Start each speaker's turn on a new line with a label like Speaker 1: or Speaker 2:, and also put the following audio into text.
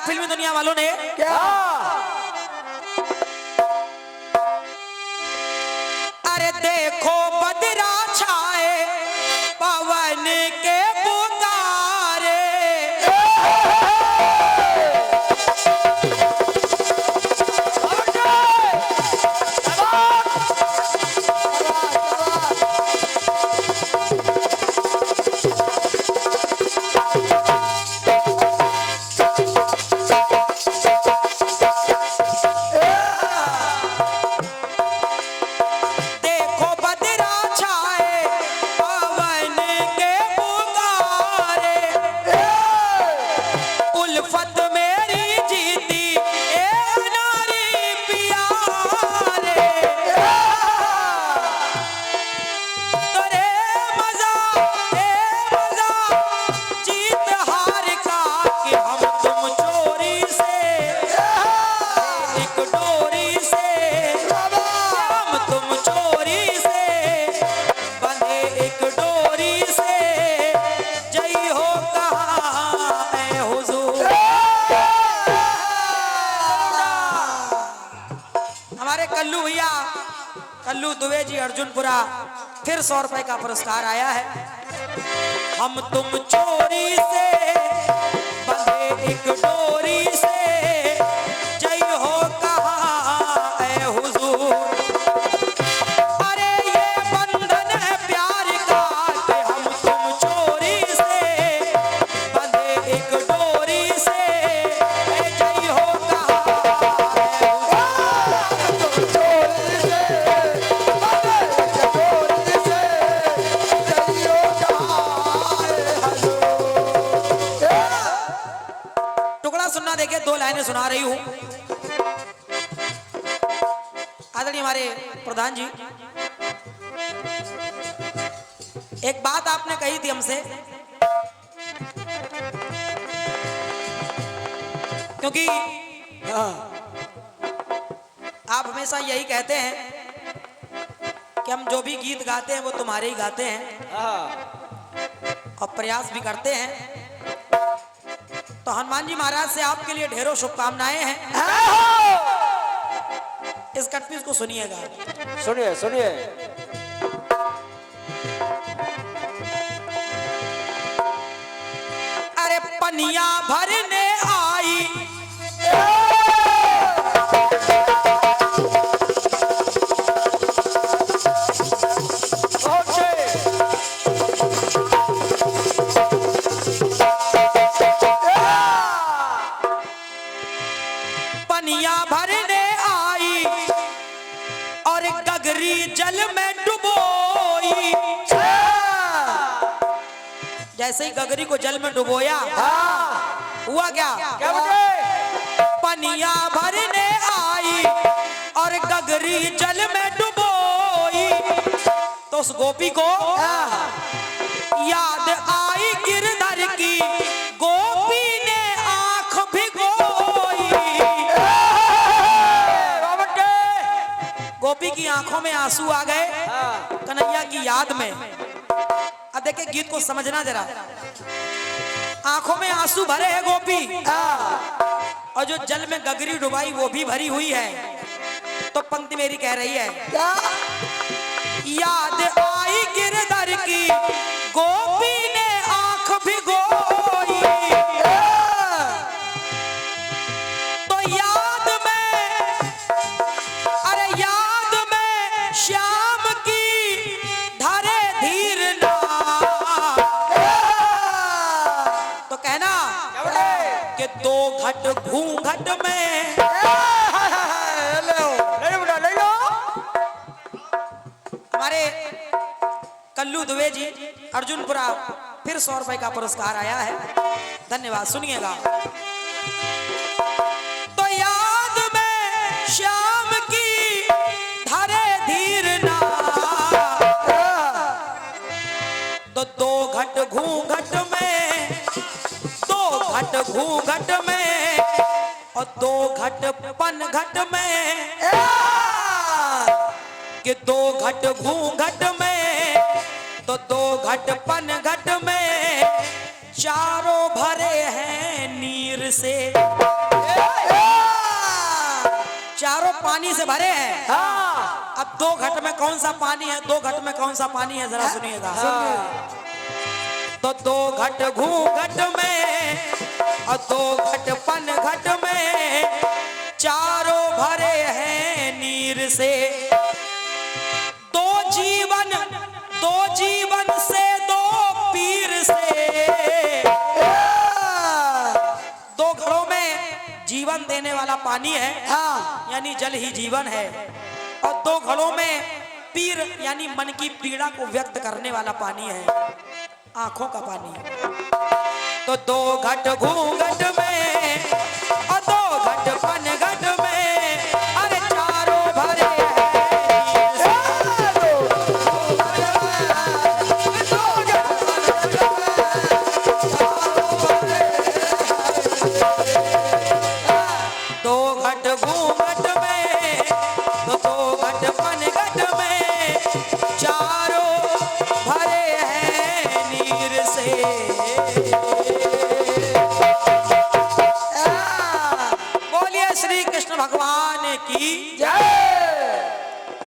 Speaker 1: फिल्मी दुनिया वालों ने
Speaker 2: क्या?
Speaker 1: अरे देखो बदरा छाए पवन के पुकारे, देखो बदरा छाए पवन के पुकारे, उल्फत मेरी जीती ए नारी प्यारे, तोरे मजा जीत हार का कि हम तुम चोरी से एक डोरी से, हम तुम चोरी से बंधे एक डोरी से, जय हो कहाँ है हुजूर। हमारे कल्लू भैया, कल्लू दुबे जी अर्जुनपुरा, फिर 100 रुपए का पुरस्कार आया है। हम तुम चोरी से बंधे एक डोरी से, जय हो कहाँ है हुजूर। अरे ये बंधन है प्यार का कि हम तुम चोरी से बंधे एक डोरी से, जय हो कहाँ है टुकड़ा सुनना। देखिए 2 लाइनें सुना रही हूं। आदरणीय हमारे प्रधान जी, एक बात आपने कही थी हमसे, क्योंकि आप हमेशा यही कहते हैं कि हम जो भी गीत गाते हैं वो तुम्हारे ही गाते हैं और प्रयास भी करते हैं। तो हनुमान जी महाराज से आपके लिए ढेरों शुभकामनाएं हैं। इस कटपीस को सुनिएगा।
Speaker 2: सुनिए सुनिए।
Speaker 1: अरे पनिया भरने आई पनिया भरने आई और गगरी जल में डुबोई। जैसे ही गगरी को जल में डुबोया, हुआ क्या?
Speaker 2: क्या बटे?
Speaker 1: पनिया भरने आई और गगरी जल में डुबोई। तो उस गोपी को याद आई गिरधर की, गोपी ने आंख भिगोई। गोपी की आंखों में आंसू आ गए कन्हैया की याद में। अब देखिए गीत को समझना जरा। आंखों में आंसू भरे हैं गोपी, और जो जल में गगरी डुबाई वो भी भरी हुई है। तो पंक्ति मेरी कह रही है
Speaker 2: क्या?
Speaker 1: याद आई गिरधर की, गोपी ने आंख भिगोई। तो याद में, अरे याद में श्याम की धरे धीर ना। तो कहना कि 2 घट घूंघट में, हमारे कल्लू दुबे जी अर्जुनपुरा, फिर 100 रुपए का पुरस्कार आया है। धन्यवाद। सुनिएगा। तो याद में श्याम की धरे धीर ना, तो 2 घट घूंघट में, 2 घट घूंघट में और 2 घट पन घट में, कि 2 घट घूंघट में तो 2 घट पन घट में, चारों भरे हैं नीर नीर से। चारों पानी से भरे हैं।
Speaker 2: हाँ
Speaker 1: अब दो घट में कौन सा पानी है, दो घट में कौन सा पानी है, जरा सुनिएगा। तो दो घट घूंघट में और दो घट पन घट में, चारों भरे हैं नीर से। दो जीवन से दो पीर से। दो घड़ों में जीवन देने वाला पानी है,
Speaker 2: हाँ
Speaker 1: यानी जल ही जीवन है, और दो घड़ों में पीर यानी मन की पीड़ा को व्यक्त करने वाला पानी है, आंखों का पानी। तो दो घट घूंघट में और दो घट पन घट